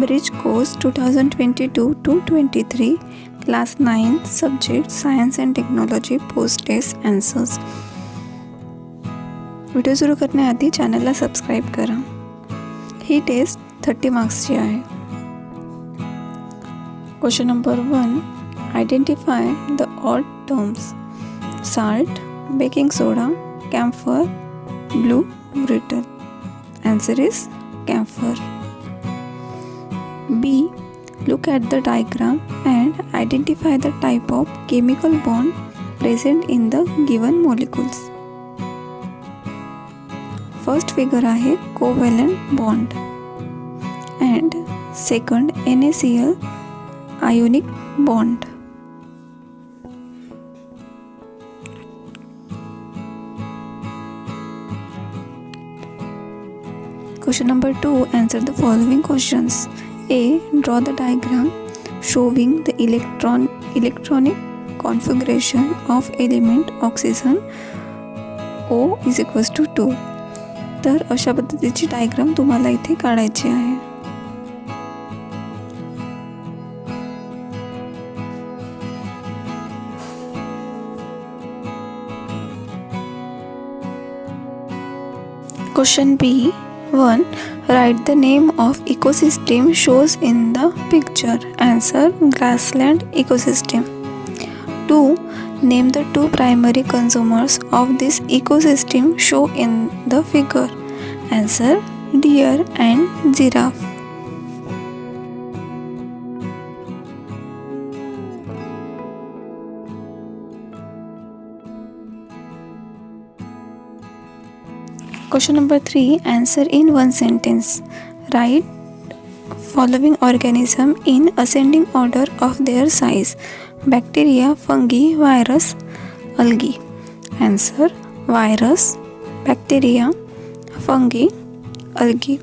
Bridge Course 2022-23 Class 9 Subject Science and Technology Post Test Answers. Video सुरू करण्याआधी चॅनलला subscribe करा. ही टेस्ट 30 मार्क्सची आहे. Question number 1. Identify the odd terms. salt, baking soda, camphor, blue brittle. Answer is camphor. B. Look at the diagram and identify the type of chemical bond present in the given molecules. First figure आहे covalent bond and second NaCl ionic bond. Question number 2. Answer the following questions. A. Draw the diagram showing the electronic configuration of element oxygen O is equals to 2. तर अशा पद्धतीची diagram तुम्हाला इथे काढायची आहे. Question B. 1. Write the name of ecosystem shows in the picture. Answer grassland ecosystem. 2. Name the two primary consumers of this ecosystem shown in the figure. Answer deer and giraffe. Question number 3. Answer in one sentence. Write following organism in ascending order of their size: bacteria, fungi, virus, algae. Answer virus, bacteria, fungi, algae.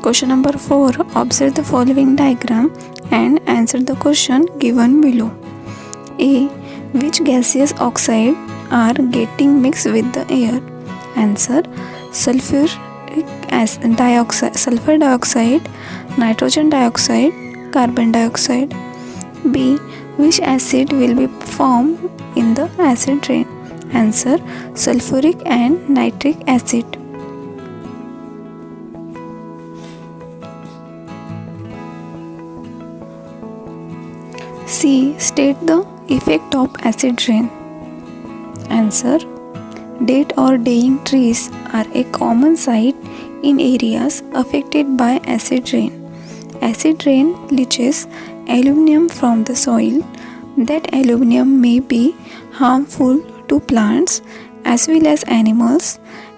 Question number 4. Observe the following diagram and answer the question given below. A. Which gaseous oxide are getting mixed with the air? Answer sulfur dioxide, nitrogen dioxide, carbon dioxide. B. Which acid will be formed in the acid rain? Answer sulfuric and nitric acid. C. State the effect of acid rain. Answer date or dying trees are a common sight in areas affected by acid rain. Acid rain leaches aluminum from the soil. That aluminum may be harmful to plants as well as animals.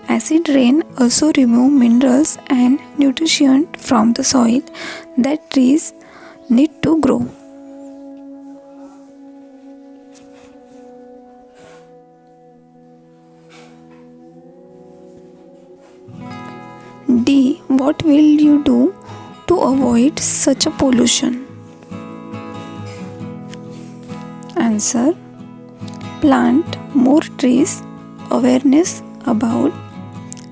Acid rain also remove minerals and nutrients from the soil that trees need to grow. D. What will you do to avoid such a pollution? Answer plant more trees, awareness about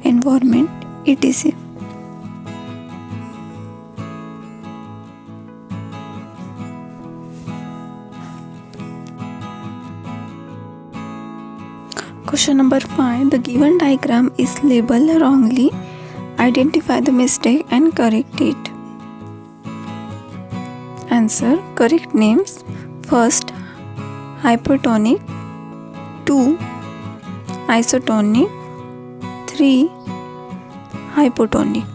environment, etc. Question number 5. The given diagram is labeled wrongly. Identify the mistake and correct it. Answer correct names. First hypertonic, 2 isotonic, 3 hypotonic.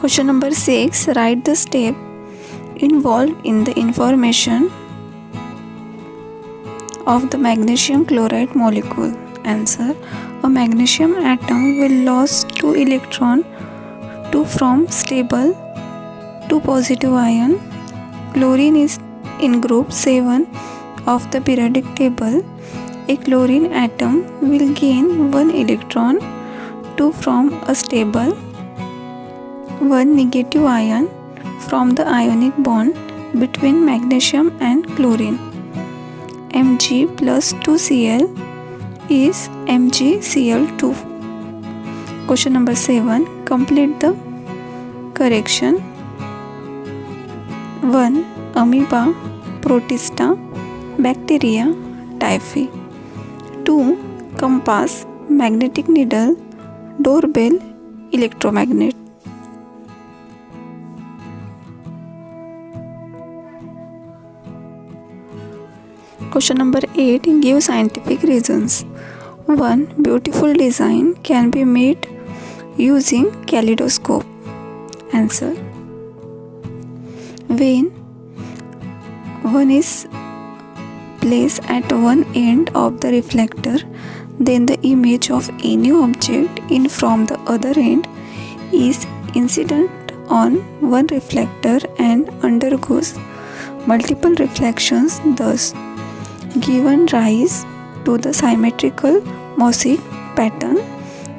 Question number 6. Write the step involved in the information of the magnesium chloride molecule. Answer a magnesium atom will lose 2 electrons, 2 from stable, 2 positive ion. Chlorine is in group 7 of the periodic table. a chlorine atom will gain 1 electron, 2 from a stable, 1 negative ion from the ionic bond between magnesium and chlorine. Mg plus 2Cl is MgCl2. Question number 7. Complete the correction. 1. Amoeba, protista, bacteria, typhi. 2. Compass, magnetic needle, doorbell, electromagnet. Question number 8. Give scientific reasons. 1. Beautiful design can be made using kaleidoscope. Answer. When one is placed at one end of the reflector, then the image of any object in from the other end is incident on one reflector and undergoes multiple reflections, thus giving rise to the symmetrical mosaic pattern.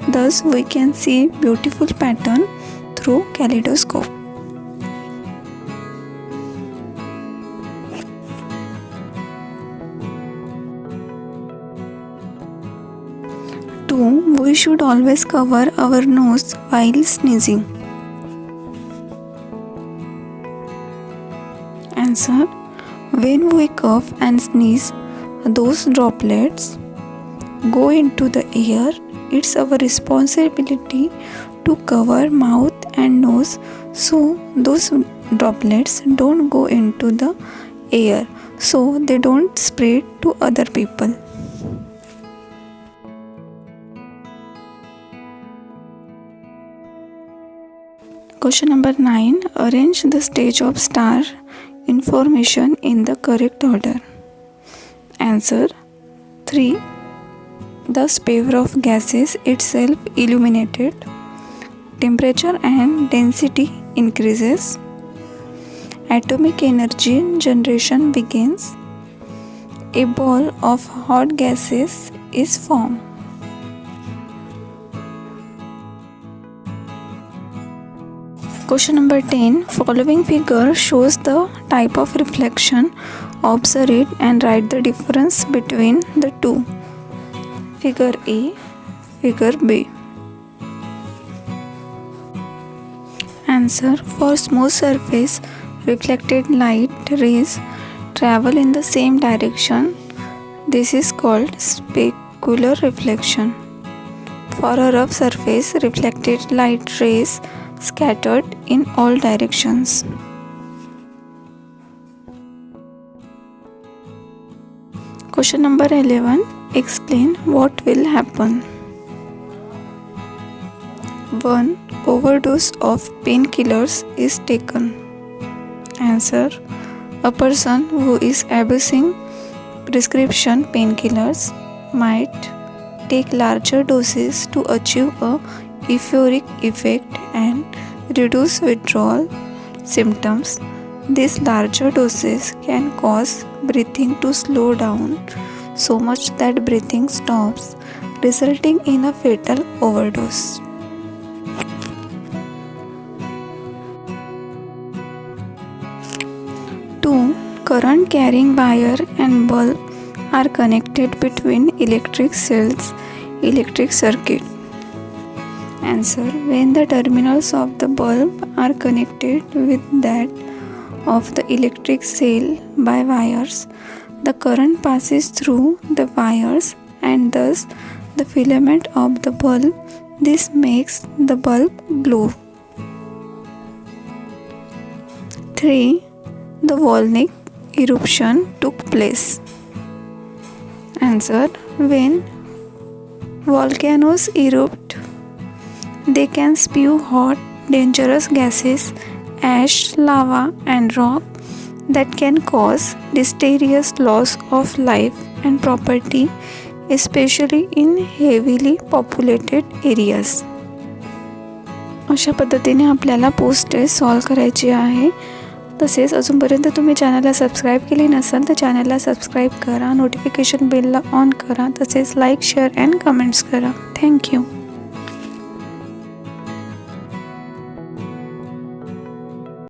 Thus we can see beautiful pattern through kaleidoscope. 2. We should always cover our nose while sneezing. Answer. When we cough and sneeze, those droplets go into the air. It's our responsibility to cover mouth and nose so those droplets don't go into the air, so they don't spread to other people. Question number 9. Arrange the stage of star information in the correct order. Answer. 3. The sphere of gases itself illuminated. Temperature and density increases. Atomic energy generation begins. A ball of hot gases is formed. Question number 10. Following figure shows the type of reflection. Observe it and write the difference between the two. Figure A, Figure B. Answer. For smooth surface, reflected light rays travel in the same direction. This is called specular reflection. For a rough surface, reflected light rays scattered in all directions. Question number 11. Explain what will happen. 1. Overdose of painkillers is taken. Answer. A person who is abusing prescription painkillers might take larger doses to achieve a euphoric effect and reduce withdrawal symptoms. These larger doses can cause breathing to slow down so much that breathing stops, resulting in a fatal overdose. Two, current carrying wire and bulb are connected between electric cells, electric circuit. Answer. When the terminals of the bulb are connected with that of the electric cell by wires, the current passes through the wires and thus the filament of the bulb. This makes the bulb glow. 3. The volcanic eruption took place. Answer. When volcanoes erupt, they can spew hot, dangerous gases, ash, lava, and rock that can cause mysterious loss of life and property, especially in heavily populated areas. अशा पद्धतीने आपल्याला post test solve करायची आहे. तसेच अजूनपर्यंत तुम्ही चॅनलला subscribe केले नसाल तर चॅनलला सबस्क्राईब करा, नोटिफिकेशन बेलला ऑन करा, तसेच लाईक, शेअर अँड कमेंट्स करा. थँक्यू.